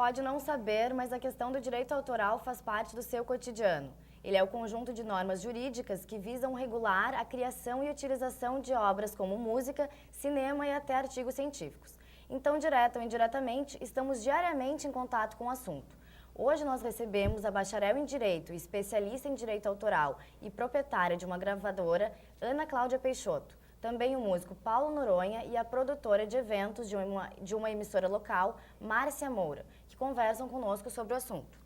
pode não saber, mas a questão do direito autoral faz parte do seu cotidiano. Ele é o conjunto de normas jurídicas que visam regular a criação e utilização de obras como música, cinema e até artigos científicos. Então, direta ou indiretamente, estamos diariamente em contato com o assunto. Hoje nós recebemos a bacharel em Direito, especialista em Direito Autoral e proprietária de uma gravadora, Ana Cláudia Peixoto. Também o músico Paulo Noronha e a produtora de eventos de uma emissora local, Márcia Moura, que conversam conosco sobre o assunto.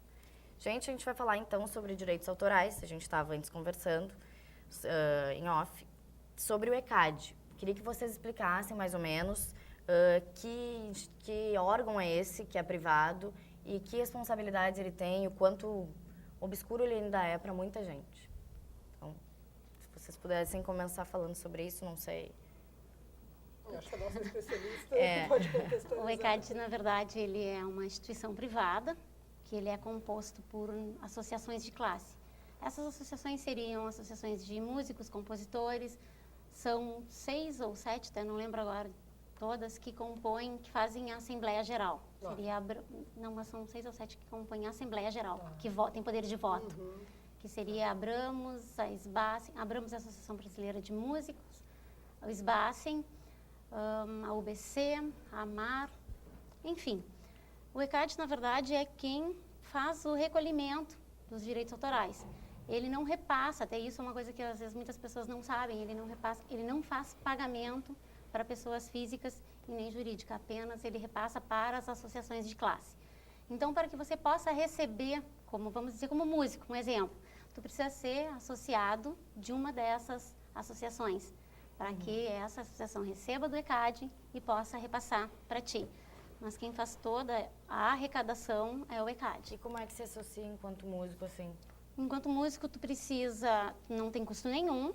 Gente, a gente vai falar então sobre direitos autorais, a gente estava antes conversando em off, sobre o ECAD. Queria que vocês explicassem mais ou menos que órgão é esse, que é privado, e que responsabilidades ele tem, o quanto obscuro ele ainda é para muita gente. Então, se vocês pudessem começar falando sobre isso, não sei. Eu acho que a nossa especialista pode contextualizar. O ECAD, na verdade, ele é uma instituição privada, que ele é composto por associações de classe. Essas associações seriam associações de músicos, compositores, são 6 ou 7, até não lembro agora, todas que compõem, que fazem a Assembleia Geral. Não, mas são 6 ou 7 que compõem a Assembleia Geral, que tem poder de voto. Que seria a Abramos, a SBACEN, a Abramos é a Associação Brasileira de Músicos, a SBACEN, a UBC, a AMAR, enfim. O ECAD, na verdade, é quem faz o recolhimento dos direitos autorais. Ele não repassa, até isso é uma coisa que às vezes muitas pessoas não sabem, ele não faz pagamento para pessoas físicas e nem jurídicas, apenas ele repassa para as associações de classe. Então, para que você possa receber, como vamos dizer, como músico, um exemplo, tu precisa ser associado de uma dessas associações, para que essa associação receba do ECAD e possa repassar para ti. Mas quem faz toda a arrecadação é o ECAD. E como é que se associa enquanto músico, assim? Enquanto músico, tu precisa, não tem custo nenhum,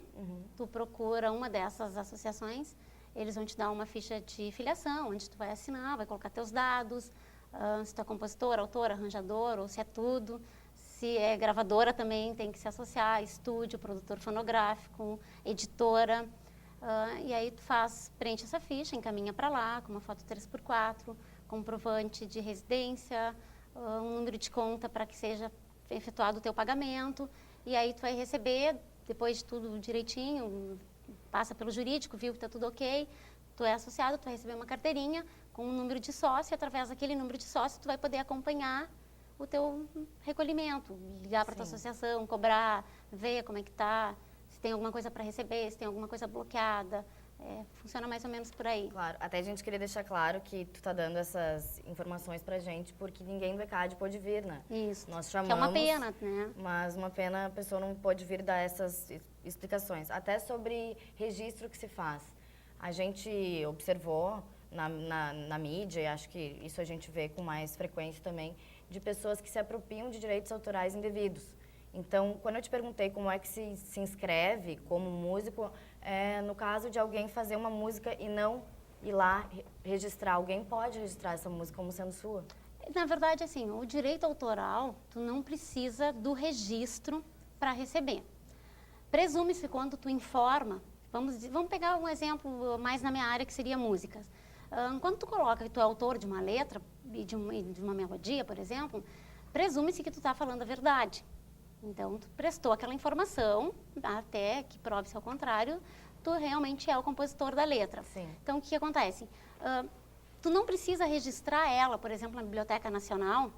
tu procura uma dessas associações, eles vão te dar uma ficha de filiação, onde tu vai assinar, vai colocar teus dados, se tu é compositor, autor, arranjador, ou se é tudo. Se é gravadora também tem que se associar, estúdio, produtor fonográfico, editora. E aí tu preenche essa ficha, encaminha para lá, com uma foto 3x4, comprovante de residência, um número de conta para que seja efetuado o teu pagamento, e aí tu vai receber, depois de tudo direitinho, passa pelo jurídico, viu que está tudo ok, tu é associado, tu vai receber uma carteirinha com um número de sócio, e através daquele número de sócio tu vai poder acompanhar o teu recolhimento, ligar para a tua associação, cobrar, ver como é que está, se tem alguma coisa para receber, se tem alguma coisa bloqueada. Funciona mais ou menos por aí. Claro, até a gente queria deixar claro que tu tá dando essas informações pra gente, porque ninguém do ECAD pôde vir, né? Isso, nós chamamos, que é uma pena, né? Mas uma pena a pessoa não pode vir dar essas explicações. Até sobre registro que se faz. A gente observou na mídia, e acho que isso a gente vê com mais frequência também, de pessoas que se apropriam de direitos autorais indevidos. Então, quando eu te perguntei como é que se inscreve como músico, no caso de alguém fazer uma música e não ir lá registrar, alguém pode registrar essa música como sendo sua? Na verdade, assim, o direito autoral, tu não precisa do registro para receber. Presume-se quando tu informa, vamos pegar um exemplo mais na minha área, que seria músicas. Quando tu coloca que tu é autor de uma letra e de uma melodia, por exemplo, presume-se que tu está falando a verdade. Então, tu prestou aquela informação, até que prove-se ao contrário, tu realmente é o compositor da letra. Sim. Então, o que acontece? Tu não precisa registrar ela, por exemplo, na Biblioteca Nacional,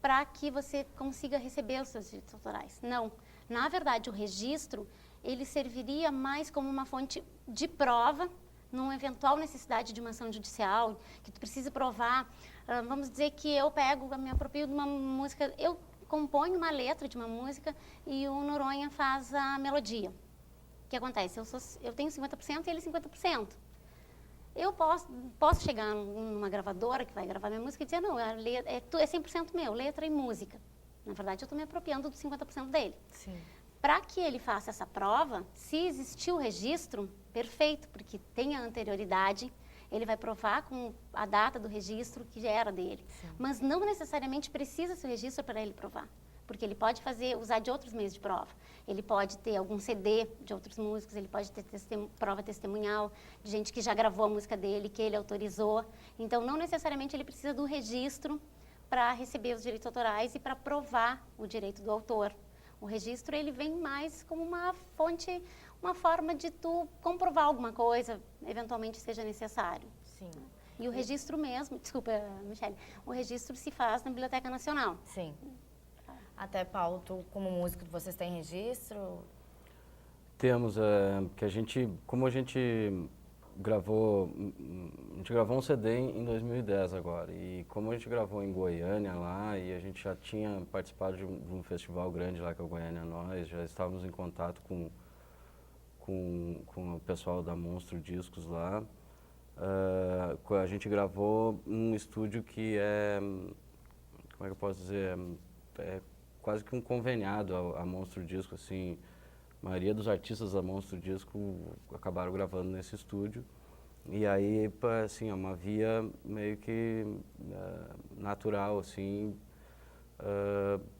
para que você consiga receber os seus direitos autorais. Não. Na verdade, o registro, ele serviria mais como uma fonte de prova, numa eventual necessidade de uma ação judicial, que tu precisa provar. Vamos dizer que eu me aproprio de uma música, eu componho uma letra de uma música e o Noronha faz a melodia. O que acontece? Eu tenho 50% e ele 50%. Eu posso chegar numa gravadora que vai gravar minha música e dizer, não, é 100% meu, letra e música. Na verdade, eu estou me apropriando dos 50% dele. Sim. Para que ele faça essa prova, se existiu o registro, perfeito, porque tem a anterioridade, ele vai provar com a data do registro que já era dele. Sim. Mas não necessariamente precisa ser o registro para ele provar, porque ele pode usar de outros meios de prova. Ele pode ter algum CD de outros músicos, ele pode ter prova testemunhal de gente que já gravou a música dele, que ele autorizou. Então, não necessariamente ele precisa do registro para receber os direitos autorais e para provar o direito do autor. O registro, ele vem mais como uma fonte, uma forma de tu comprovar alguma coisa, eventualmente seja necessário. Sim. E o registro mesmo, desculpa, Michele, o registro se faz na Biblioteca Nacional. Sim. Até, Paulo, tu como músico, vocês têm registro? Temos, que como a gente gravou um CD em 2010 agora, e como a gente gravou em Goiânia lá, e a gente já tinha participado de um festival grande lá, que é o Goiânia Nós, já estávamos em contato com o pessoal da Monstro Discos lá. A gente gravou num estúdio que como é que eu posso dizer, é quase que um conveniado a Monstro Disco, assim. A maioria dos artistas da Monstro Disco acabaram gravando nesse estúdio. E aí, assim, é uma via meio que natural, assim,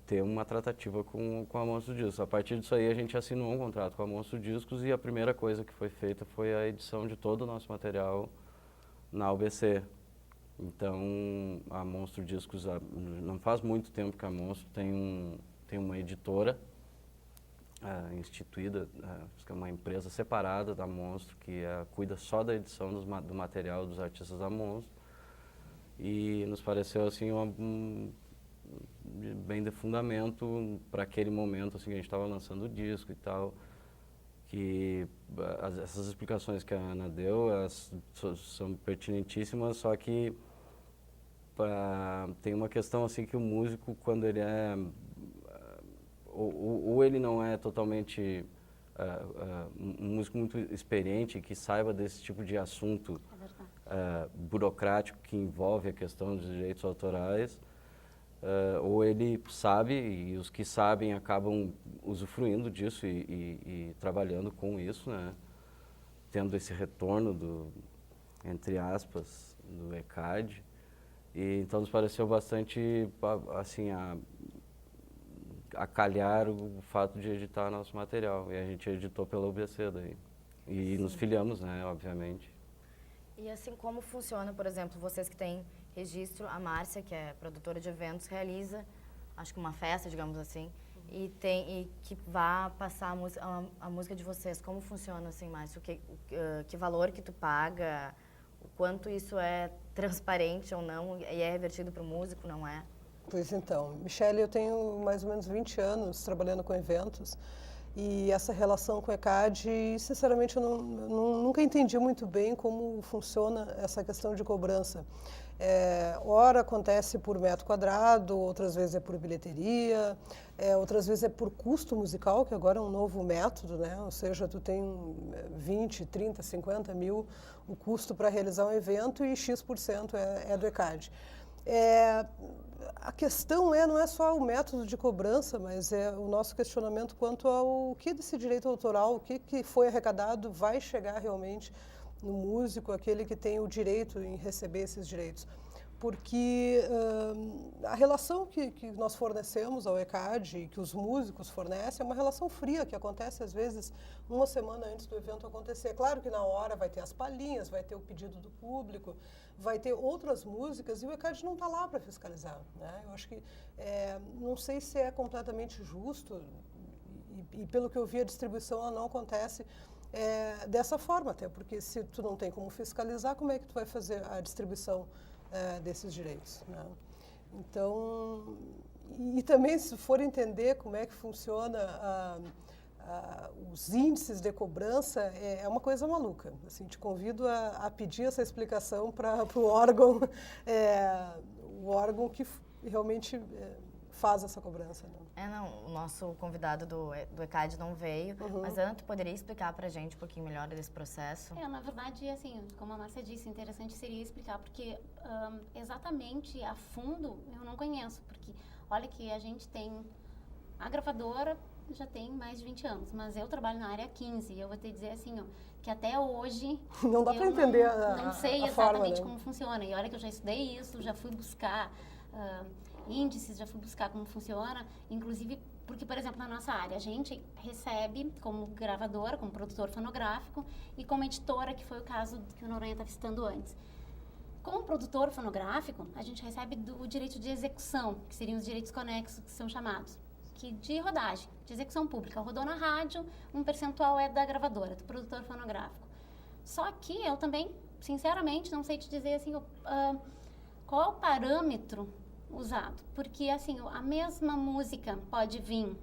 ter uma tratativa com a Monstro Discos. A partir disso aí, a gente assinou um contrato com a Monstro Discos e a primeira coisa que foi feita foi a edição de todo o nosso material na UBC. Então, a Monstro Discos, não faz muito tempo que a Monstro tem uma editora instituída, que é uma empresa separada da Monstro, que cuida só da edição do material dos artistas da Monstro. E nos pareceu assim bem de fundamento para aquele momento, assim, que a gente estava lançando o disco e tal, que essas explicações que a Ana deu, elas são pertinentíssimas, só que tem uma questão assim que o músico, quando ele ou ele não é totalmente um músico muito experiente, que saiba desse tipo de assunto burocrático que envolve a questão dos direitos autorais, ou ele sabe, e os que sabem acabam usufruindo disso e trabalhando com isso, né? Tendo esse retorno entre aspas, do ECAD. E então nos pareceu bastante, assim, a calhar o fato de editar nosso material. E a gente editou pela UBC daí. E nos filiamos, né, obviamente. E assim, como funciona, por exemplo, vocês que têm registro, a Márcia, que é produtora de eventos, realiza, acho que uma festa, digamos assim, e que vá passar a música de vocês. Como funciona, assim, Márcia? Que valor que tu paga? O quanto isso é transparente ou não? E é revertido para o músico, não é? Pois então, Michele, eu tenho mais ou menos 20 anos trabalhando com eventos e essa relação com o ECAD, sinceramente, eu nunca entendi muito bem como funciona essa questão de cobrança. Ora acontece por metro quadrado, outras vezes é por bilheteria, outras vezes é por custo musical, que agora é um novo método, né? Ou seja, tu tem 20, 30, 50 mil o custo para realizar um evento e X% é do ECAD. A questão não é só o método de cobrança, mas é o nosso questionamento quanto ao que desse direito autoral, o que foi arrecadado, vai chegar realmente no músico, aquele que tem o direito em receber esses direitos. Porque a relação que nós fornecemos ao ECAD, que os músicos fornecem, é uma relação fria, que acontece às vezes uma semana antes do evento acontecer. Claro que na hora vai ter as palhinhas, vai ter o pedido do público, vai ter outras músicas e o ECAD não está lá para fiscalizar, né? Eu acho que, não sei se é completamente justo e pelo que eu vi a distribuição ela não acontece dessa forma, até porque se tu não tem como fiscalizar, como é que tu vai fazer a distribuição desses direitos, né? Então, e também se for entender como é que funciona os índices de cobrança, é uma coisa maluca. Assim, te convido a pedir essa explicação para o órgão que realmente faz essa cobrança, né? Não, o nosso convidado do ECAD não veio, mas Ana, tu poderia explicar para a gente um pouquinho melhor desse processo? Na verdade, assim, como a Márcia disse, interessante seria explicar, porque exatamente a fundo eu não conheço, porque olha que a gente tem a gravadora já tem mais de 20 anos, mas eu trabalho na área há 15 e eu vou te dizer assim, ó, que até hoje não dá para entender não sei a exatamente forma, né? como funciona. E olha que eu já estudei isso, já fui buscar índices, já fui buscar como funciona, inclusive porque, por exemplo, na nossa área, a gente recebe como gravadora, como produtor fonográfico e como editora, que foi o caso que o Noronha estava citando antes. Com o produtor fonográfico, a gente recebe o direito de execução, que seriam os direitos conexos, que são chamados, que de rodagem, de execução pública. Rodou na rádio, um percentual é da gravadora, do produtor fonográfico. Só que eu também, sinceramente, não sei te dizer assim, qual é o parâmetro usado. Porque, assim, a mesma música pode vir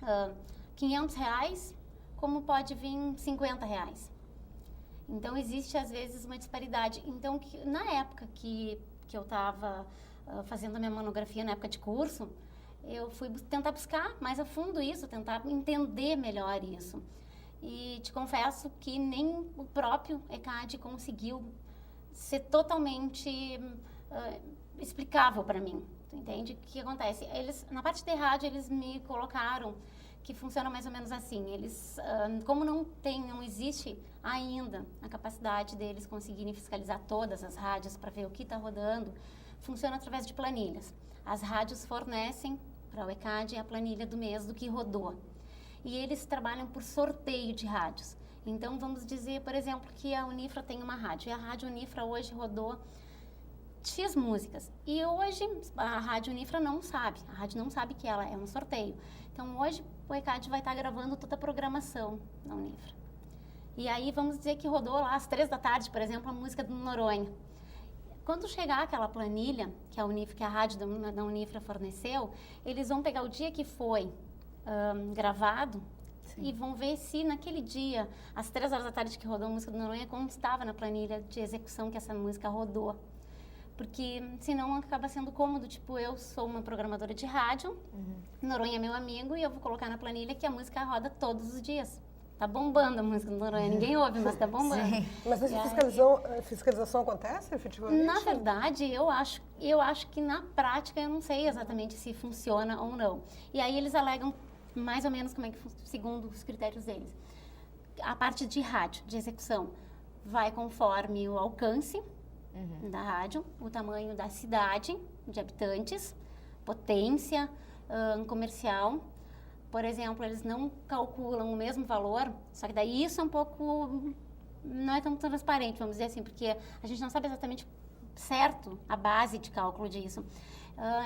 R$500, como pode vir R$50. Então, existe, às vezes, uma disparidade. Então, na época que eu estava fazendo a minha monografia, na época de curso, eu fui tentar buscar mais a fundo isso, tentar entender melhor isso. E te confesso que nem o próprio ECAD conseguiu ser totalmente explicável para mim. Tu entende? O que acontece? Eles, na parte de rádio, eles me colocaram que funciona mais ou menos assim. Eles, como não existe ainda a capacidade deles conseguirem fiscalizar todas as rádios para ver o que está rodando, funciona através de planilhas. As rádios fornecem para o ECAD a planilha do mês do que rodou. E eles trabalham por sorteio de rádios. Então, vamos dizer, por exemplo, que a Unifra tem uma rádio. E a Rádio Unifra hoje rodou X músicas. E hoje a Rádio Unifra não sabe. A rádio não sabe que ela é um sorteio. Então, hoje o ECAD vai estar gravando toda a programação da Unifra. E aí, vamos dizer que rodou lá às 3 da tarde, por exemplo, a música do Noronha. Quando chegar aquela planilha que a rádio da Unifra forneceu, eles vão pegar o dia que foi gravado. Sim. E vão ver se naquele dia, às 3 horas da tarde que rodou a música do Noronha, como estava na planilha de execução que essa música rodou. Porque senão acaba sendo cômodo, tipo, eu sou uma programadora de rádio, Noronha é meu amigo e eu vou colocar na planilha que a música roda todos os dias. Tá bombando a música do Noronha, ninguém ouve, mas tá bombando. Sim. Mas essa fiscalização acontece efetivamente? Na verdade, eu acho que na prática eu não sei exatamente se funciona ou não. E aí eles alegam mais ou menos como é que segundo os critérios deles. A parte de rádio, de execução, vai conforme o alcance da rádio, o tamanho da cidade, de habitantes, potência comercial. Por exemplo, eles não calculam o mesmo valor, só que daí isso é um pouco, não é tão transparente, vamos dizer assim, porque a gente não sabe exatamente certo a base de cálculo disso.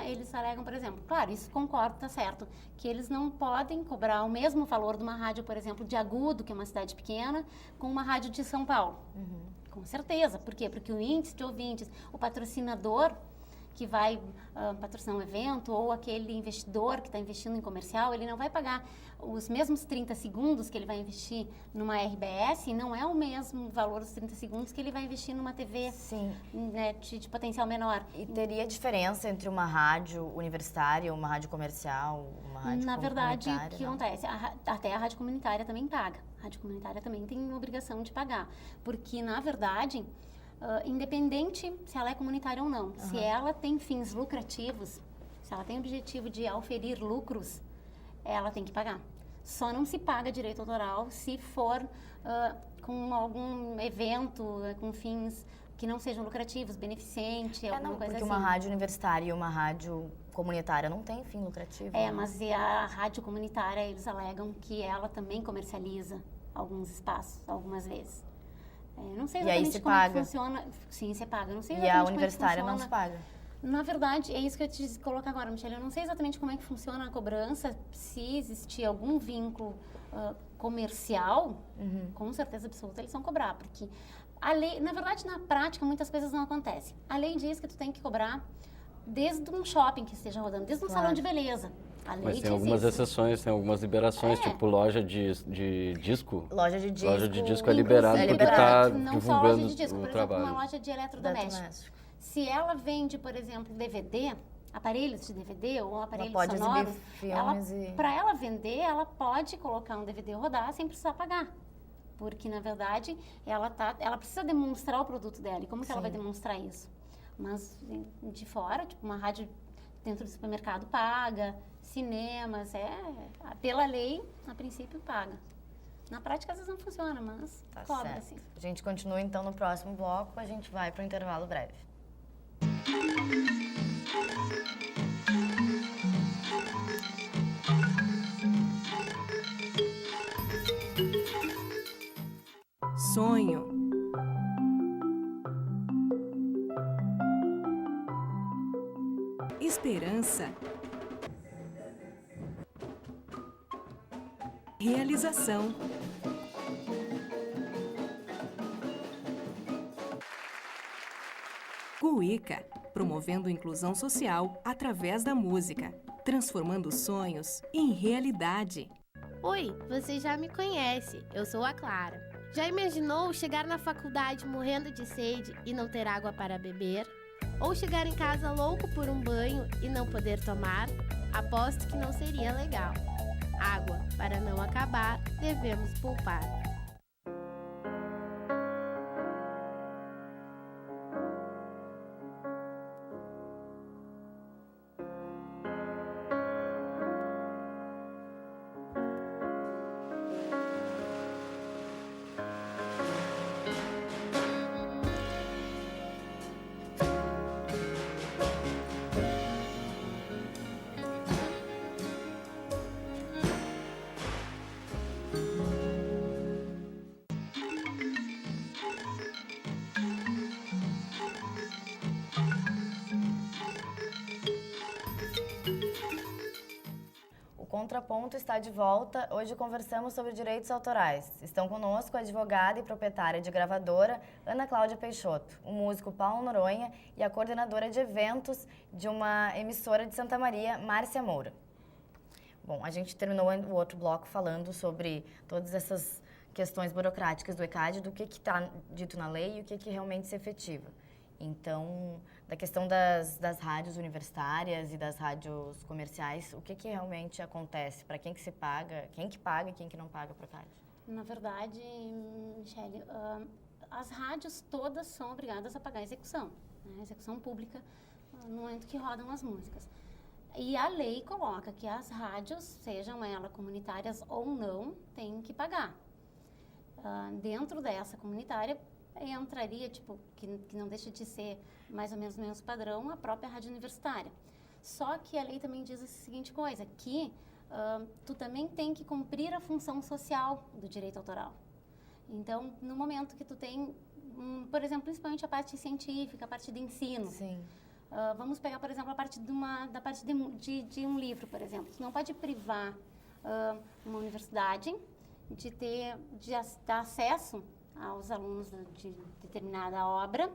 Eles alegam, por exemplo, claro, isso concordo, tá certo, que eles não podem cobrar o mesmo valor de uma rádio, por exemplo, de Agudo, que é uma cidade pequena, com uma rádio de São Paulo. Com certeza. Por quê? Porque o índice de ouvintes, o patrocinador que vai patrocinar um evento ou aquele investidor que está investindo em comercial, ele não vai pagar os mesmos 30 segundos que ele vai investir numa RBS, não é o mesmo valor dos 30 segundos que ele vai investir numa TV né, de potencial menor. E teria diferença entre uma rádio universitária, uma rádio comercial, uma rádio Na verdade, o que não? acontece? Até a rádio comunitária também paga. A rádio comunitária também tem obrigação de pagar. Porque, na verdade, independente se ela é comunitária ou não, se ela tem fins lucrativos, se ela tem o objetivo de auferir lucros, ela tem que pagar. Só não se paga direito autoral se for com algum evento, com fins que não sejam lucrativos, beneficente, alguma coisa assim. Porque uma rádio universitária e uma rádio comunitária não tem fim lucrativo. Mas a rádio comunitária, eles alegam que ela também comercializa alguns espaços, algumas vezes. Não sei exatamente como é que funciona. Sim, você paga. Não sei exatamente e a universitária não se paga? Na verdade, é isso que eu te coloco agora, Michele. Eu não sei exatamente como é que funciona a cobrança, se existir algum vínculo comercial, com certeza absoluta eles vão cobrar, porque a lei, na verdade, na prática, muitas coisas não acontecem. A lei diz que tu tem que cobrar desde um shopping que esteja rodando, desde um salão de beleza. Mas tem algumas exceções, tem algumas liberações, tipo loja de disco. Loja de disco. Loja de disco é liberado porque está divulgando de disco, o por trabalho. Exemplo, uma loja de eletrodoméstico. Se ela vende, por exemplo, DVD, aparelhos de DVD ou aparelhos sonoros, para ela vender, ela pode colocar um DVD rodar sem precisar pagar. Porque, na verdade, ela precisa demonstrar o produto dela. E como que ela vai demonstrar isso? Mas de fora, tipo uma rádio dentro do supermercado paga, cinemas, pela lei, a princípio paga. Na prática às vezes não funciona, mas cobra assim. A gente continua então no próximo bloco, a gente vai para um intervalo breve. Sonho. Realização. GUICA, promovendo inclusão social através da música, transformando sonhos em realidade. Oi, você já me conhece, eu sou a Clara. Já imaginou chegar na faculdade morrendo de sede e não ter água para beber? Ou chegar em casa louco por um banho e não poder tomar? Aposto que não seria legal. Água, para não acabar, devemos poupar. O Contraponto está de volta. Hoje conversamos sobre direitos autorais. Estão conosco a advogada e proprietária de gravadora, Ana Cláudia Peixoto, o músico Paulo Noronha e a coordenadora de eventos de uma emissora de Santa Maria, Márcia Moura. Bom, a gente terminou o outro bloco falando sobre todas essas questões burocráticas do ECAD, do que está dito na lei e o que realmente se efetiva. Então, da questão das rádios universitárias e das rádios comerciais, o que realmente acontece? Para quem que se paga? Quem que paga e quem que não paga para o ECAD? Na verdade, Michele, as rádios todas são obrigadas a pagar a execução, né? A execução pública no momento que rodam as músicas. E a lei coloca que as rádios, sejam elas comunitárias ou não, têm que pagar. Dentro dessa comunitária, entraria, que não deixa de ser mais ou menos o mesmo padrão, a própria rádio universitária. Só que a lei também diz a seguinte coisa, que tu também tem que cumprir a função social do direito autoral. Então, no momento que tu tem, por exemplo, principalmente a parte científica, a parte de ensino. Sim. Vamos pegar, por exemplo, a parte da parte de um livro, por exemplo. Tu não pode privar uma universidade de dar acesso aos alunos de determinada obra,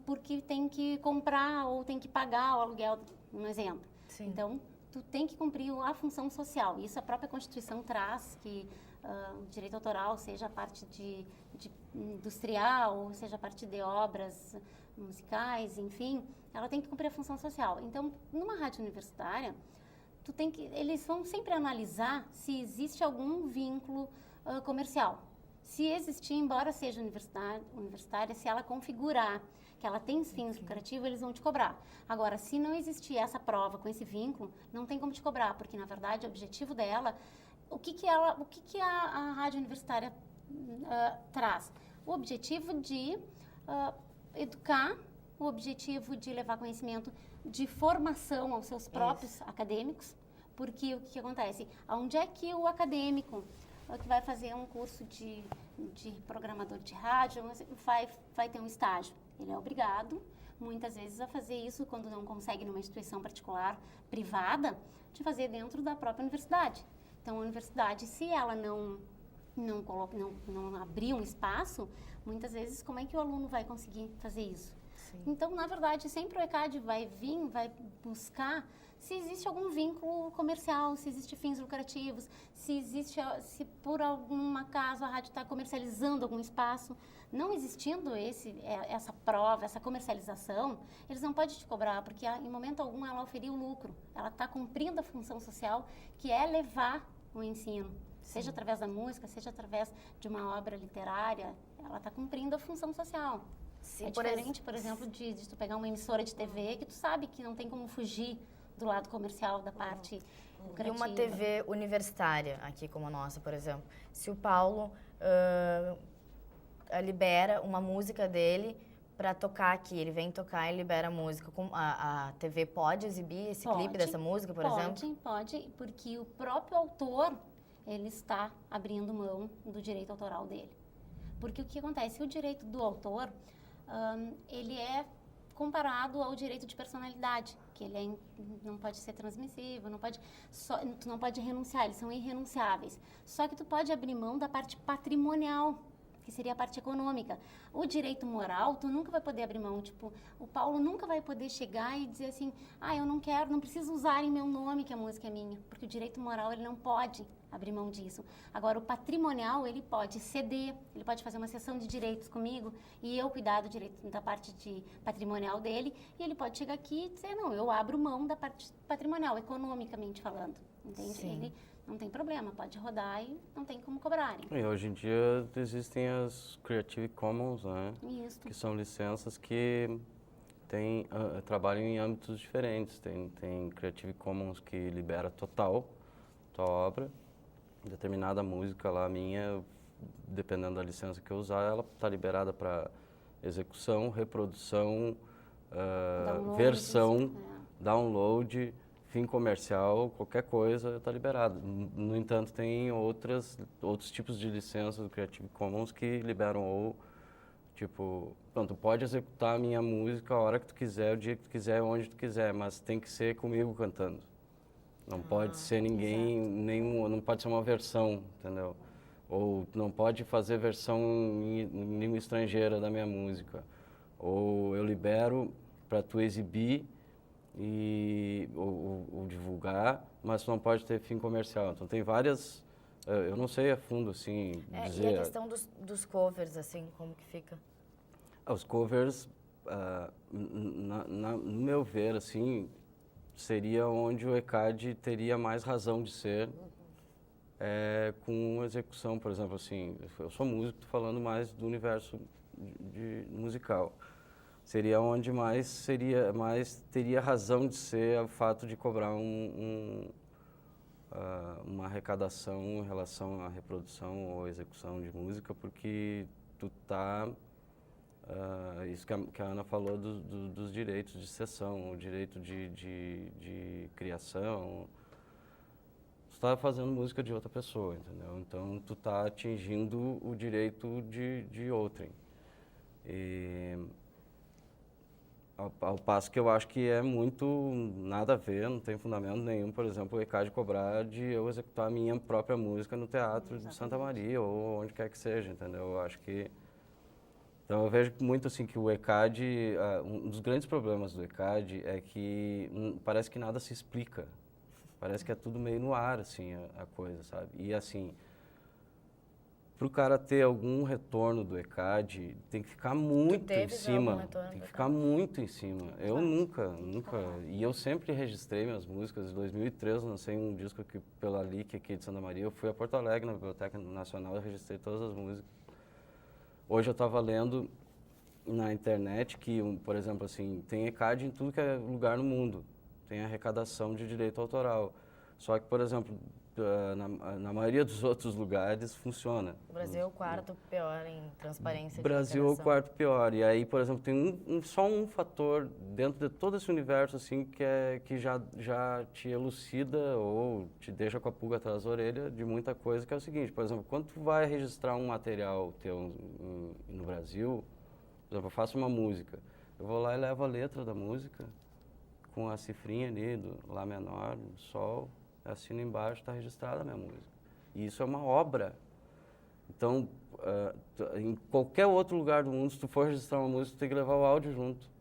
porque tem que comprar ou tem que pagar o aluguel, um exemplo. Sim. Então, tu tem que cumprir a função social. Isso a própria Constituição traz, que o direito autoral, seja a parte de industrial, ou seja a parte de obras musicais, enfim, ela tem que cumprir a função social. Então, numa rádio universitária, eles vão sempre analisar se existe algum vínculo comercial. Se existir, embora seja universitária, se ela configurar que ela tem fins lucrativos, eles vão te cobrar. Agora, se não existir essa prova com esse vínculo, não tem como te cobrar, porque, na verdade, o objetivo dela, o que a rádio universitária traz? O objetivo de educar, o objetivo de levar conhecimento de formação aos seus próprios acadêmicos, porque o que acontece? Onde é que o acadêmico que vai fazer um curso de programador de rádio vai ter um estágio? Ele é obrigado, muitas vezes, a fazer isso quando não consegue numa instituição particular, privada, de fazer dentro da própria universidade. Então, a universidade, se ela não abrir um espaço, muitas vezes, como é que o aluno vai conseguir fazer isso? Sim. Então, na verdade, sempre o ECAD vai buscar se existe algum vínculo comercial, se existe fins lucrativos, se por algum acaso a rádio está comercializando algum espaço. Não existindo essa prova, essa comercialização, eles não podem te cobrar, porque em momento algum ela oferiu lucro. Ela está cumprindo a função social, que é levar o ensino. Sim. Seja através da música, seja através de uma obra literária, ela está cumprindo a função social. Sim, É diferente, por exemplo, de tu pegar uma emissora de TV, que tu sabe que não tem como fugir do lado comercial, da parte lucrativa. E uma TV universitária, aqui como a nossa, por exemplo, se o Paulo libera uma música dele para tocar aqui, ele vem tocar e libera a música, a TV pode exibir esse clipe dessa música, por exemplo? Pode, porque o próprio autor, ele está abrindo mão do direito autoral dele. Porque o que acontece? O direito do autor, ele é comparado ao direito de personalidade, que que ele não pode ser transmissível, tu não pode renunciar, eles são irrenunciáveis. Só que tu pode abrir mão da parte patrimonial, que seria a parte econômica. O direito moral, tu nunca vai poder abrir mão. Tipo, o Paulo nunca vai poder chegar e dizer assim, eu não quero, não preciso usar em meu nome que a música é minha. Porque o direito moral, ele não pode abrir mão disso. Agora, o patrimonial, ele pode ceder, ele pode fazer uma cessão de direitos comigo e eu cuidar do direito da parte patrimonial dele, e ele pode chegar aqui e dizer, não, eu abro mão da parte patrimonial, economicamente falando, entende? Sim. Ele não tem problema, pode rodar e não tem como cobrarem. E hoje em dia existem as Creative Commons, né? Isso. Que são licenças que trabalham em âmbitos diferentes. Tem Creative Commons que libera total tua obra, determinada música lá minha, dependendo da licença que eu usar, ela está liberada para execução, reprodução, versão, download, fim comercial, qualquer coisa está liberado. No entanto, tem outros tipos de licenças do Creative Commons que liberam ou, tipo, tu pode executar a minha música a hora que tu quiser, o dia que tu quiser, onde tu quiser, mas tem que ser comigo cantando. Não pode ser ninguém, não pode ser uma versão, entendeu? Ou não pode fazer versão em língua estrangeira da minha música. Ou eu libero para tu exibir ou divulgar, mas não pode ter fim comercial. Então tem várias, eu não sei a fundo assim dizer. E a questão dos covers, assim, como que fica? Os covers, no meu ver, assim, seria onde o ECAD teria mais razão de ser com execução, por exemplo, assim, eu sou músico, estou falando mais do universo musical. Seria onde mais teria razão de ser o fato de cobrar uma arrecadação em relação à reprodução ou execução de música, porque tu tá isso que a Ana falou dos direitos de cessão, o direito de criação. Tu está fazendo música de outra pessoa, entendeu? Então tu está atingindo o direito de outrem. Ao passo que eu acho que é muito nada a ver, não tem fundamento nenhum, por exemplo, o ECAD cobrar de eu executar a minha própria música no Teatro de Santa Maria ou onde quer que seja, entendeu? Eu acho que... Então eu vejo muito assim que o ECAD, um dos grandes problemas do ECAD é que parece que nada se explica, parece que é tudo meio no ar, assim, a coisa, sabe? E assim... Para o cara ter algum retorno do ECAD, tem que ficar muito em cima. Tem que ficar muito em cima. Eu nunca. E eu sempre registrei minhas músicas. Em 2003 eu lancei um disco aqui pela LIC aqui de Santa Maria. Eu fui a Porto Alegre, na Biblioteca Nacional, e registrei todas as músicas. Hoje eu estava lendo na internet que, por exemplo, assim, tem ECAD em tudo que é lugar no mundo. Tem arrecadação de direito autoral. Só que, por exemplo... Na maioria dos outros lugares funciona. O Brasil é o quarto pior em transparência. O Brasil é o quarto pior. E aí, por exemplo, tem só um fator dentro de todo esse universo assim que já te elucida ou te deixa com a pulga atrás da orelha de muita coisa, que é o seguinte, por exemplo, quando tu vai registrar um material teu no Brasil, por exemplo, eu faço uma música, eu vou lá e levo a letra da música com a cifrinha ali do Lá menor, do Sol, assino embaixo, está registrada a minha música. E isso é uma obra. Então, em qualquer outro lugar do mundo, se tu for registrar uma música, tu tem que levar o áudio junto.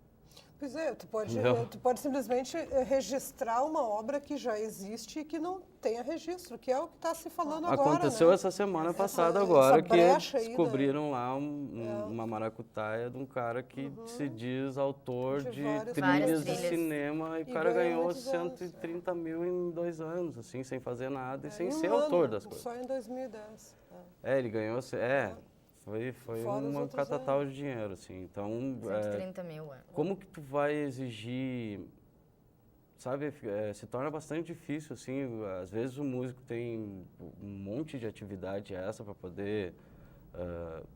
Pois é, tu pode simplesmente registrar uma obra que já existe e que não tenha registro, que é o que está se falando agora. Aconteceu essa semana passada agora, que descobriram aí, lá uma maracutaia de um cara que se diz autor de várias trilhas de trilhas. cinema, e o cara ganhou 130 mil em 2 anos, assim, sem fazer nada e sem ser um autor ano, das coisas. Só em 2010. Ele ganhou, foi Fora os um outros catatal de dinheiro, assim. Então, 130 mil, como que tu vai exigir, sabe, se torna bastante difícil, assim, às vezes o músico tem um monte de atividade essa para poder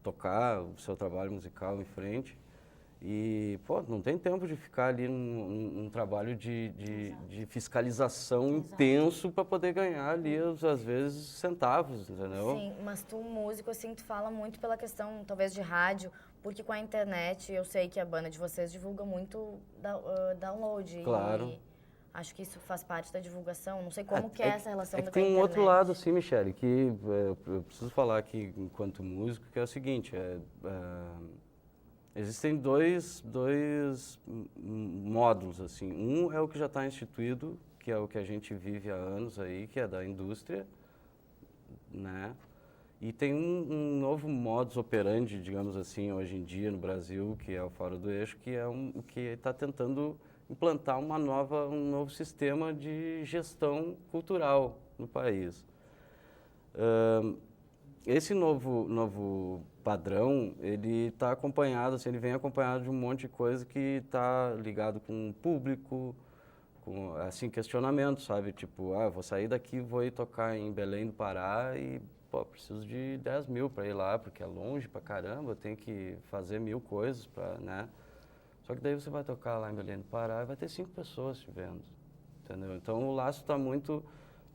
tocar o seu trabalho musical em frente e, pô, não tem tempo de ficar ali num trabalho de fiscalização intenso para poder ganhar ali, às vezes, centavos, entendeu? Sim, mas tu, músico, assim, tu fala muito pela questão, talvez, de rádio, porque com a internet, eu sei que a banda de vocês divulga muito download. Claro. Acho que isso faz parte da divulgação. Não sei como que é essa relação da tem um internet. outro lado, assim, Michele, que eu preciso falar aqui enquanto músico, que é o seguinte, existem dois módulos, assim. Um é o que já está instituído, que é o que a gente vive há anos aí, que é da indústria, né? E tem um novo modus operandi, digamos assim, hoje em dia no Brasil, que é o Fora do Eixo, que é que está tentando implantar um novo sistema de gestão cultural no país. Esse novo padrão, ele está acompanhado, assim, ele vem acompanhado de um monte de coisa que está ligado com o público, com, assim, questionamento, sabe? Tipo, vou sair daqui, vou ir tocar em Belém do Pará e, pô, preciso de 10 mil para ir lá, porque é longe pra caramba, eu tenho que fazer 1000 coisas para, né? Só que daí você vai tocar lá em Belém do Pará e vai ter 5 pessoas te vendo, entendeu? Então o laço está muito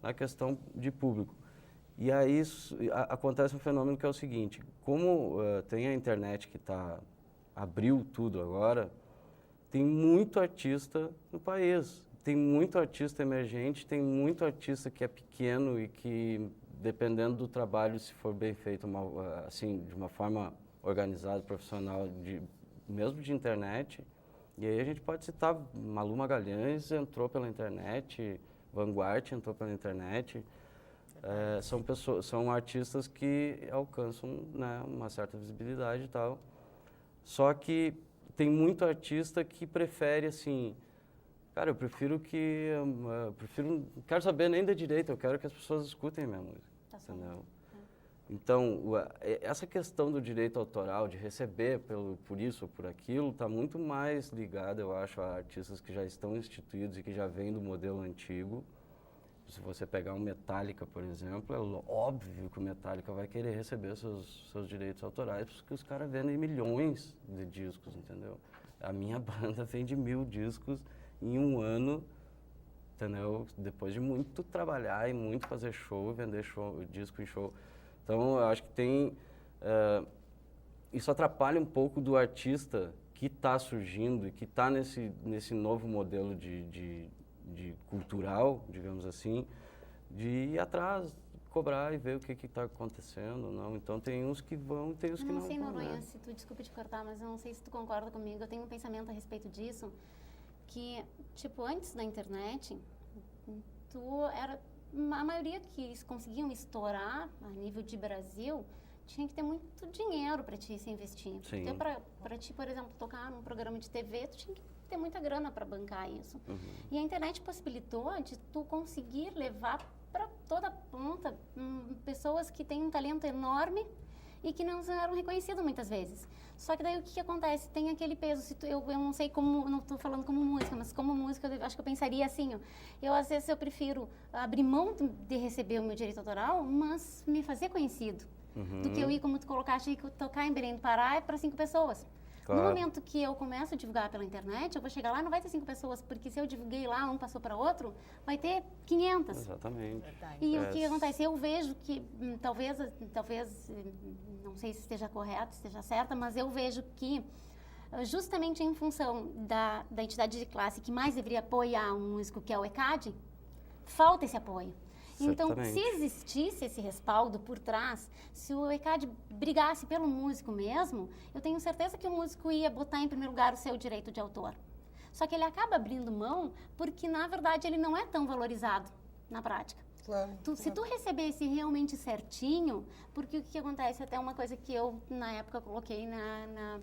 na questão de público. E aí acontece um fenômeno que é o seguinte, como tem a internet que abriu tudo agora, tem muito artista no país, tem muito artista emergente, tem muito artista que é pequeno e que, dependendo do trabalho, se for bem feito, assim, de uma forma organizada, profissional, mesmo de internet, e aí a gente pode citar Malu Magalhães entrou pela internet, Vanguard entrou pela internet, são artistas que alcançam, né, uma certa visibilidade e tal, só que tem muito artista que prefere, assim, cara, eu prefiro não quero saber nem da direita, eu quero que as pessoas escutem a minha música, entendeu? Então, essa questão do direito autoral, de receber por isso ou por aquilo, está muito mais ligada, eu acho, a artistas que já estão instituídos e que já vêm do modelo antigo. Se você pegar um Metallica, por exemplo, é óbvio que o Metallica vai querer receber seus direitos autorais, porque os caras vendem milhões de discos, entendeu? A minha banda vende 1000 discos em um ano, entendeu? Depois de muito trabalhar e muito fazer show, vender disco em show. Então, eu acho que isso atrapalha um pouco do artista que está surgindo e que está nesse novo modelo de cultural, digamos assim, de ir atrás, cobrar e ver o que está acontecendo, não. Então, tem uns que vão, tem uns que não vão. Eu não sei, Noronha, né? se tu, desculpa te cortar, mas eu não sei se tu concorda comigo, eu tenho um pensamento a respeito disso, que, tipo, antes da internet, a maioria que conseguiam estourar a nível de Brasil tinha que ter muito dinheiro para ti se investir. Sim. Então, para ti, por exemplo, tocar num programa de TV, tu tinha que ter muita grana para bancar isso. Uhum. E a internet possibilitou de tu conseguir levar para toda a ponta pessoas que têm um talento enorme e que não eram reconhecidos muitas vezes. Só que daí o que acontece? Tem aquele peso, eu não sei como, não estou falando como música, mas como música eu acho que eu pensaria assim, às vezes eu prefiro abrir mão de receber o meu direito autoral, mas me fazer conhecido, do que eu ir, como tu colocaste, tocar em Belém do Pará para 5 pessoas. Claro. No momento que eu começo a divulgar pela internet, eu vou chegar lá e não vai ter 5 pessoas, porque se eu divulguei lá, um passou para outro, vai ter 500. Exatamente. E o que acontece? Eu vejo que, talvez, não sei se esteja correto, se esteja certa, mas eu vejo que, justamente em função da entidade de classe que mais deveria apoiar um músico, que é o ECAD, falta esse apoio. Então, Certamente. se existisse esse respaldo por trás, se o ECAD brigasse pelo músico mesmo, eu tenho certeza que o músico ia botar em primeiro lugar o seu direito de autor. Só que ele acaba abrindo mão porque, na verdade, ele não é tão valorizado na prática. Claro. Se tu recebesse realmente certinho, porque o que acontece, até uma coisa que eu, na época, coloquei na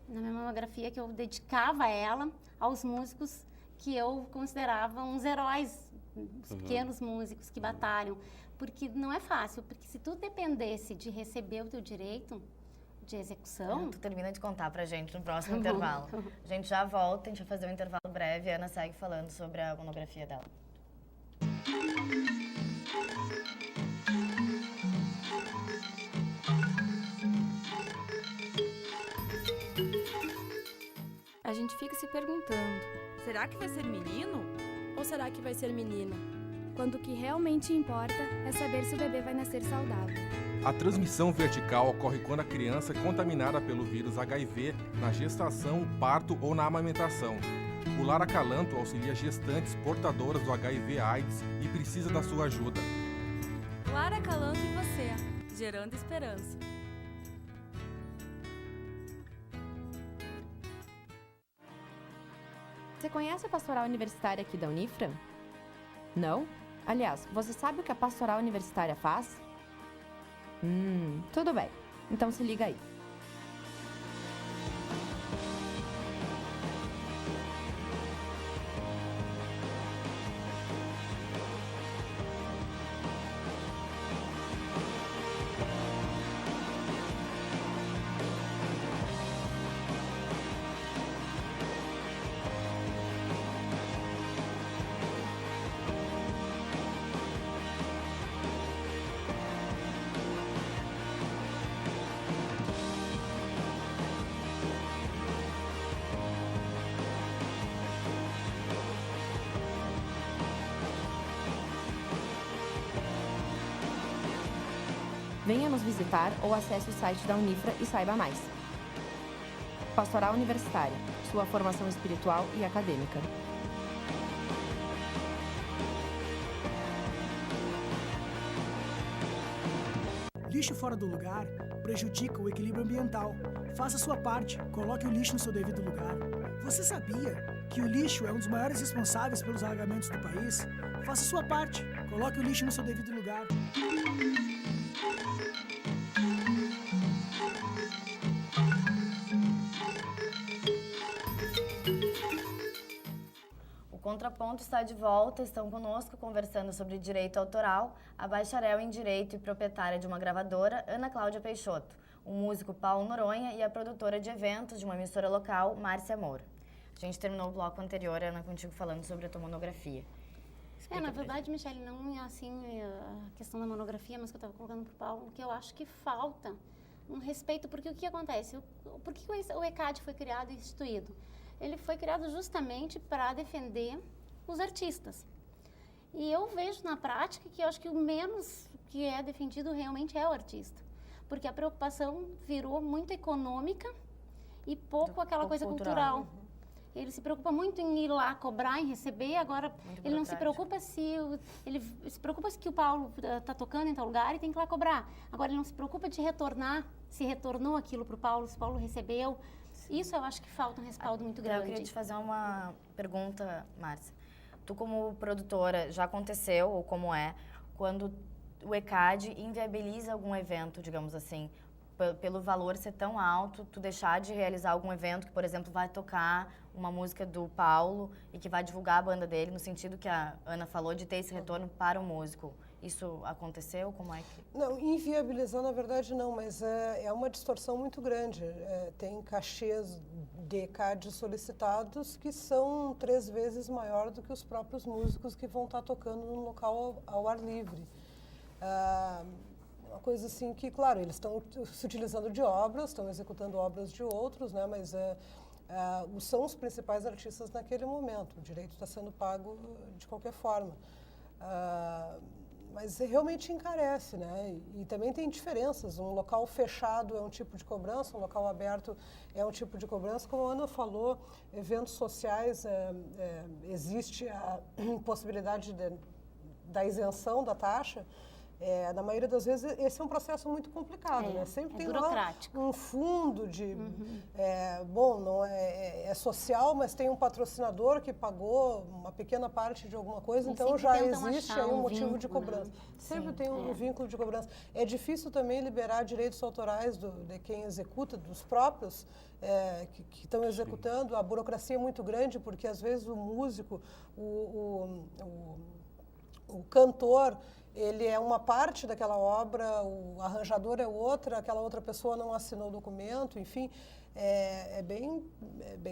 minha monografia, que eu dedicava ela aos músicos que eu considerava uns heróis, os pequenos músicos que batalham, porque não é fácil, porque se tu dependesse de receber o teu direito de execução... Tu termina de contar pra gente no próximo intervalo. A gente já volta, a gente vai fazer um intervalo breve e a Ana segue falando sobre a monografia dela. A gente fica se perguntando, será que vai ser menino? Ou será que vai ser menina? Quando o que realmente importa é saber se o bebê vai nascer saudável. A transmissão vertical ocorre quando a criança é contaminada pelo vírus HIV na gestação, parto ou na amamentação. O Lar Acalanto auxilia gestantes portadoras do HIV/AIDS e precisa da sua ajuda. Lar Acalanto em você, gerando esperança. Você conhece a pastoral universitária aqui da Unifra? Não? Aliás, você sabe o que a pastoral universitária faz? Tudo bem. Então se liga aí. Venha nos visitar ou acesse o site da Unifra e saiba mais. Pastoral Universitária, sua formação espiritual e acadêmica. Lixo fora do lugar prejudica o equilíbrio ambiental. Faça sua parte, coloque o lixo no seu devido lugar. Você sabia que o lixo é um dos maiores responsáveis pelos alagamentos do país? Faça sua parte, coloque o lixo no seu devido lugar. O Contraponto está de volta, estão conosco conversando sobre direito autoral, a bacharel em Direito e proprietária de uma gravadora, Ana Cláudia Peixoto, o músico Paulo Noronha e a produtora de eventos de uma emissora local, Márcia Moura. A gente terminou o bloco anterior, Ana, contigo falando sobre a tua monografia. Na verdade, Michele, não é assim a questão da monografia, mas que eu estava colocando para o Paulo, que eu acho que falta um respeito, porque o que acontece? Por que o ECAD foi criado e instituído? Ele foi criado justamente para defender os artistas. E eu vejo na prática que eu acho que o menos que é defendido realmente é o artista. Porque a preocupação virou muito econômica e pouco aquela coisa cultural. Ele se preocupa muito em ir lá cobrar, em receber, agora ele não se preocupa ele se preocupa que o Paulo está tocando em tal lugar e tem que ir lá cobrar. Agora ele não se preocupa de retornar, se retornou aquilo para o Paulo, se o Paulo recebeu. Isso eu acho que falta um respaldo muito grande. Eu queria te fazer uma pergunta, Márcia. Tu como produtora, já aconteceu, ou como é, quando o ECAD inviabiliza algum evento, digamos assim, pelo valor ser tão alto, tu deixar de realizar algum evento que, por exemplo, vai tocar uma música do Paulo e que vai divulgar a banda dele, no sentido que a Ana falou, de ter esse retorno para o músico. Isso aconteceu? Como é que... Não, inviabilizar na verdade não, mas é uma distorção muito grande. Tem cachês de ECAD solicitados que são 3 vezes maior do que os próprios músicos que vão estar tocando num local ao ar livre. Uma coisa assim que, claro, eles estão se utilizando de obras, estão executando obras de outros, né, mas são os principais artistas naquele momento. O direito está sendo pago de qualquer forma. Mas realmente encarece, né? E também tem diferenças. Um local fechado é um tipo de cobrança, um local aberto é um tipo de cobrança. Como a Ana falou, eventos sociais, existe a possibilidade da isenção da taxa. Na maioria das vezes, esse é um processo muito complicado, né? Sempre tem lá um fundo de... bom, não é social, mas tem um patrocinador que pagou uma pequena parte de alguma coisa, então já existe aí um motivo de cobrança. Sempre tem um vínculo de cobrança. É difícil também liberar direitos autorais de quem executa, dos próprios que estão executando. A burocracia é muito grande, porque às vezes o músico, o cantor, ele é uma parte daquela obra, o arranjador é outra, aquela outra pessoa não assinou o documento, enfim, é bem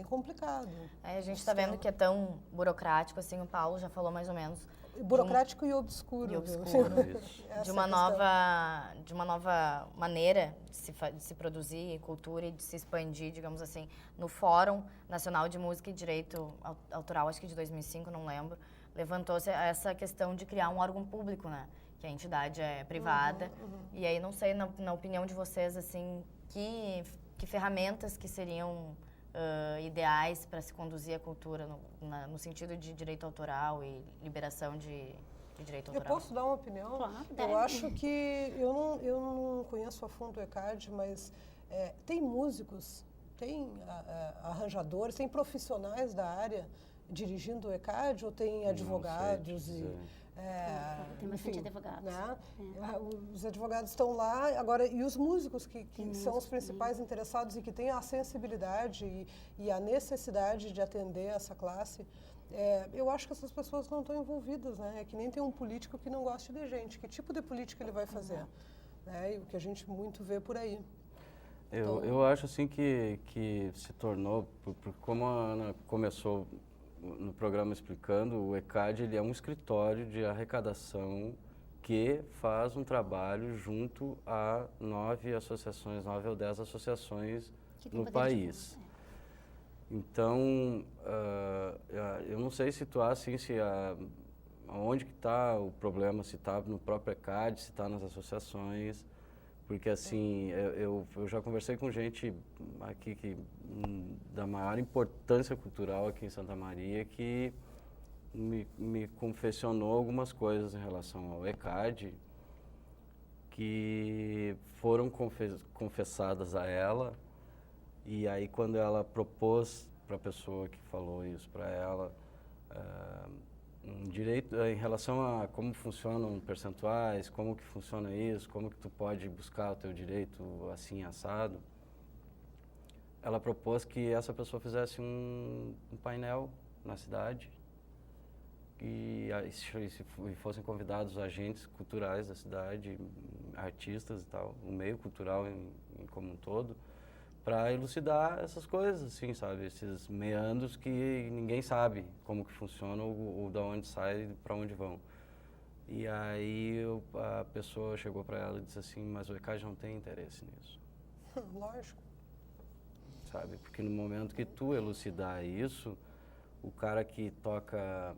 complicado. A gente está vendo que é tão burocrático, assim, o Paulo já falou mais ou menos. Burocrático e obscuro. De uma nova maneira de se produzir cultura e de se expandir, digamos assim, no Fórum Nacional de Música e Direito Autoral, acho que de 2005, não lembro, levantou-se essa questão de criar um órgão público, né? Que a entidade é privada. E aí, não sei, na opinião de vocês, assim, que ferramentas que seriam ideais para se conduzir a cultura no sentido de direito autoral e liberação de direito autoral? Eu posso dar uma opinião? Claro, eu acho que, eu não conheço a fundo o ECAD, mas tem músicos, tem arranjadores, tem profissionais da área dirigindo o ECAD, ou tem advogados tem bastante advogados. Né? Os advogados estão lá, agora, e os músicos que são os principais interessados e que têm a sensibilidade e a necessidade de atender essa classe, eu acho que essas pessoas não estão envolvidas, né? É que nem tem um político que não gosta de gente. Que tipo de política ele vai fazer? Né? E o que a gente muito vê por aí. Eu acho assim que se tornou, como a Ana começou no programa explicando, o ECAD ele é um escritório de arrecadação que faz um trabalho junto a 9 ou 10 associações no país. Então, eu não sei situar assim, onde que está o problema, se está no próprio ECAD, se está nas associações, porque assim, eu já conversei com gente aqui da maior importância cultural aqui em Santa Maria, que me confessionou algumas coisas em relação ao ECAD, que foram confessadas a ela, e aí quando ela propôs para a pessoa que falou isso para ela, um direito em relação a como funcionam percentuais, como que funciona isso, como que tu pode buscar o teu direito assim assado, ela propôs que essa pessoa fizesse um painel na cidade e fossem convidados agentes culturais da cidade, artistas e tal, o meio cultural em como um todo, para elucidar essas coisas, assim, sabe? Esses meandros que ninguém sabe como que funciona ou da onde sai, para onde vão. E aí a pessoa chegou para ela e disse assim, mas o ECAD não tem interesse nisso. Lógico. Sabe? Porque no momento que tu elucidar isso, o cara que toca,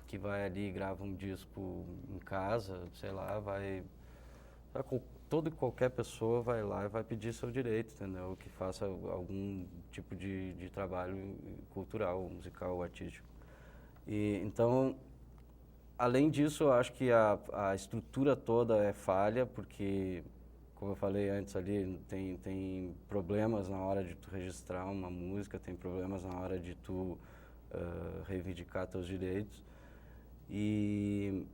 que vai ali e grava um disco em casa, sei lá, toda e qualquer pessoa vai lá e vai pedir seu direito, entendeu? Que faça algum tipo de trabalho cultural, musical, artístico. E, então, além disso, eu acho que a estrutura toda é falha, porque, como eu falei antes ali, tem problemas na hora de tu registrar uma música, tem problemas na hora de tu reivindicar teus direitos. E,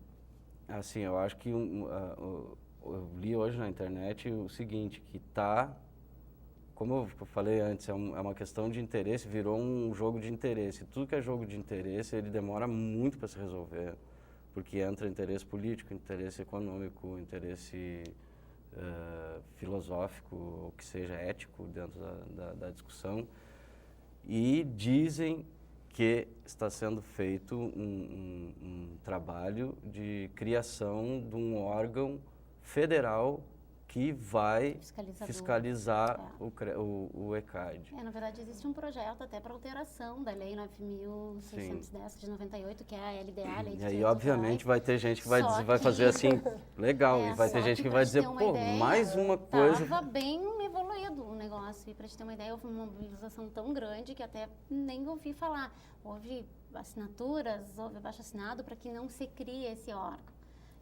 assim, eu acho que eu li hoje na internet o seguinte, que como eu falei antes, é uma questão de interesse, virou um jogo de interesse. Tudo que é jogo de interesse, ele demora muito para se resolver, porque entra interesse político, interesse econômico, interesse filosófico, ou que seja ético dentro da discussão. E dizem que está sendo feito um trabalho de criação de um órgão federal que vai fiscalizar o ECAD. Na verdade, existe um projeto até para alteração da Lei 9.610 de 98, que é a LDA, Lei de E aí, obviamente, vai ter gente que vai fazer assim, legal, e vai ter gente que vai dizer, pô, mais uma coisa... Estava bem evoluído o negócio, e para te ter uma ideia, houve uma mobilização tão grande que até nem ouvi falar. Houve assinaturas, houve abaixo-assinado para que não se crie esse órgão.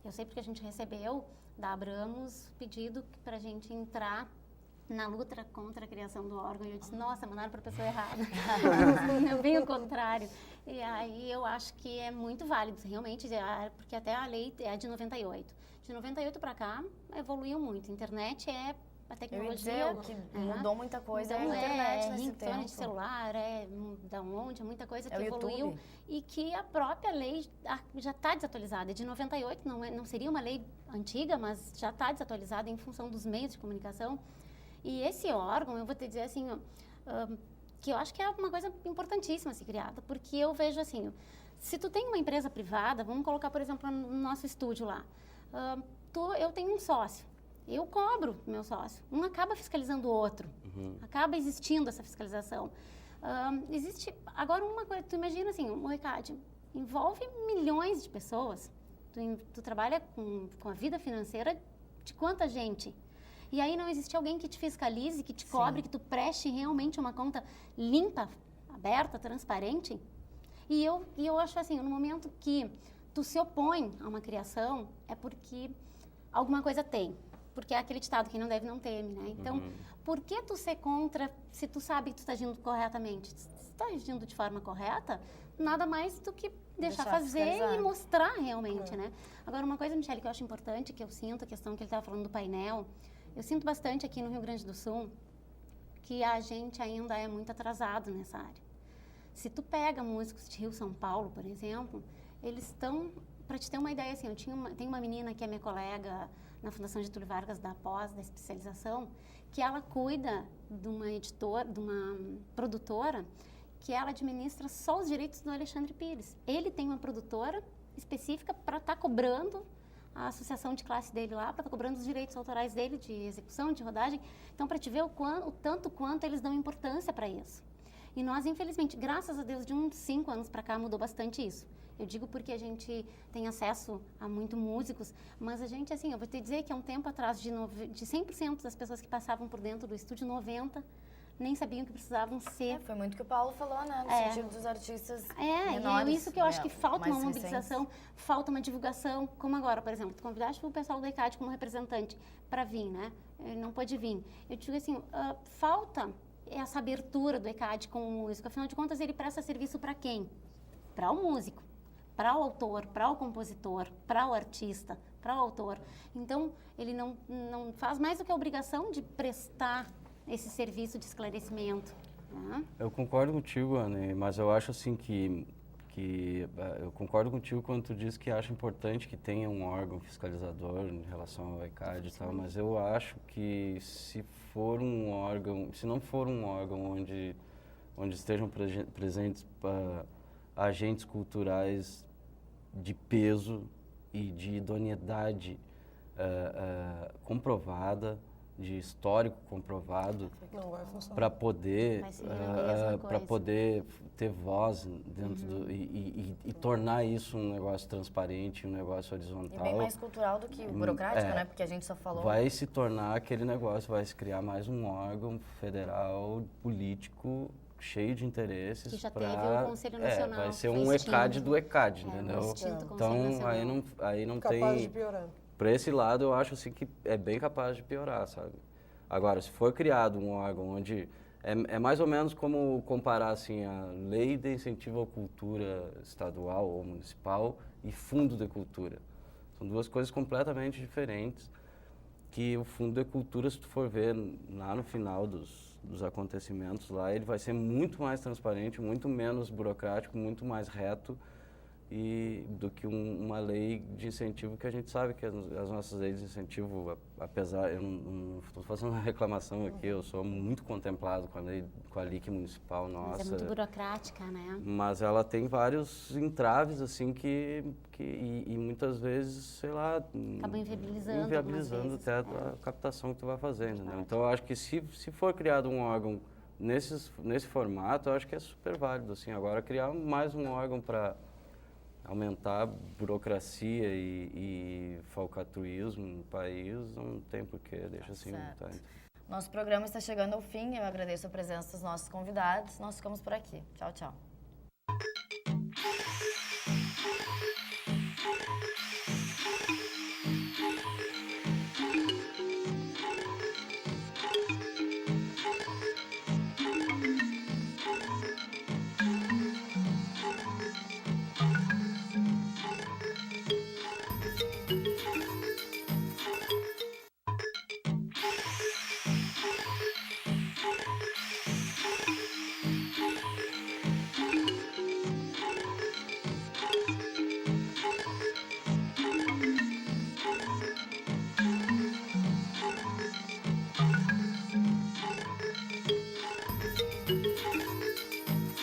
Eu sei porque a gente recebeu da Abramos pedido para a gente entrar na luta contra a criação do órgão. E eu disse, nossa, mandaram para a pessoa errada. É bem o contrário. E aí eu acho que é muito válido, realmente, porque até a lei é de 98. De 98 para cá, evoluiu muito. A internet a tecnologia... O que mudou muita coisa então, é a internet nesse tempo. De celular, download, é muita coisa que evoluiu. YouTube. E que a própria lei já está desatualizada. É de 98, não seria uma lei antiga, mas já está desatualizada em função dos meios de comunicação. E esse órgão, eu vou te dizer assim, que eu acho que é uma coisa importantíssima a ser criada, porque eu vejo assim, se tu tem uma empresa privada, vamos colocar, por exemplo, no nosso estúdio lá, eu tenho um sócio. Eu cobro meu sócio. Um acaba fiscalizando o outro. Acaba existindo essa fiscalização. Existe... Agora, uma coisa... Tu imagina assim, o ECAD envolve milhões de pessoas. Tu trabalha com a vida financeira de quanta gente? E aí não existe alguém que te fiscalize, que te cobre, que tu preste realmente uma conta limpa, aberta, transparente. E eu acho assim, no momento que tu se opõe a uma criação, é porque alguma coisa tem. Porque é aquele ditado, quem não deve não teme, né? Então, por que tu ser contra se tu sabe que tu está agindo corretamente? Se tu está agindo de forma correta, nada mais do que deixar fazer fiscalizar. e mostrar realmente, né? Agora, uma coisa, Michele, que eu acho importante, que eu sinto, a questão que ele estava falando do painel, eu sinto bastante aqui no Rio Grande do Sul que a gente ainda é muito atrasado nessa área. Se tu pega músicos de Rio, São Paulo, por exemplo, eles estão, para te ter uma ideia, assim, tenho uma menina que é minha colega na Fundação Getúlio Vargas da pós, da especialização, que ela cuida de uma produtora, que ela administra só os direitos do Alexandre Pires. Ele tem uma produtora específica para estar cobrando a associação de classe dele lá, para estar cobrando os direitos autorais dele de execução, de rodagem. Então, para te ver o tanto quanto eles dão importância para isso. E nós, infelizmente, graças a Deus, de uns 5 anos para cá, mudou bastante isso. Eu digo porque a gente tem acesso a muitos músicos, mas a gente, assim, eu vou te dizer que há um tempo atrás, de 100% das pessoas que passavam por dentro do estúdio, 90% nem sabiam que precisavam ser. Foi muito o que o Paulo falou, né? No sentido dos artistas menores. E é isso que eu acho que falta uma mais mobilização, recentes. falta uma divulgação, como agora, por exemplo, tu convidaste o pessoal do ECAD como representante para vir, né? Ele não pôde vir. Eu digo assim, falta essa abertura do ECAD com o músico. Afinal de contas, ele presta serviço para quem? Para o músico, para o autor, para o compositor, para o artista, para o autor. Então, ele não faz mais do que a obrigação de prestar esse serviço de esclarecimento. Né? Eu concordo contigo, Anne, mas eu acho assim que eu concordo contigo quando tu diz que acha importante que tenha um órgão fiscalizador em relação ao ECAD e tal, mas eu acho que se não for um órgão onde estejam presentes agentes culturais de peso e de idoneidade comprovada, de histórico comprovado, para poder ter voz dentro e tornar isso um negócio transparente, um negócio horizontal. E bem mais cultural do que burocrático, né? Porque a gente só falou. Vai se tornar aquele negócio, vai se criar mais um órgão federal político cheio de interesses. Que já teve o Conselho Nacional. Vai ser um ECAD do ECAD, entendeu? Então, aí não capaz tem... de piorar. Para esse lado, eu acho assim que é bem capaz de piorar, sabe? Agora, se for criado um órgão onde... É mais ou menos como comparar assim, a lei de incentivo à cultura estadual ou municipal e fundo de cultura. São duas coisas completamente diferentes, que o fundo de cultura, se tu for ver lá no final dos acontecimentos lá, ele vai ser muito mais transparente, muito menos burocrático, muito mais reto do que uma lei de incentivo, que a gente sabe que as nossas leis de incentivo, apesar, eu não estou fazendo uma reclamação aqui, eu sou muito contemplado com a LIC municipal nossa. Mas é muito burocrática, né? Mas ela tem vários entraves, assim, e muitas vezes, sei lá... Acaba inviabilizando até a captação que tu vai fazer, entendeu? Então, eu acho que se for criado um órgão nesse formato, eu acho que é super válido, assim. Agora, criar mais um órgão para aumentar a burocracia e falcatruísmo no país, não tem porquê, deixa assim. Tá. Nosso programa está chegando ao fim, eu agradeço a presença dos nossos convidados, nós ficamos por aqui. Tchau, tchau.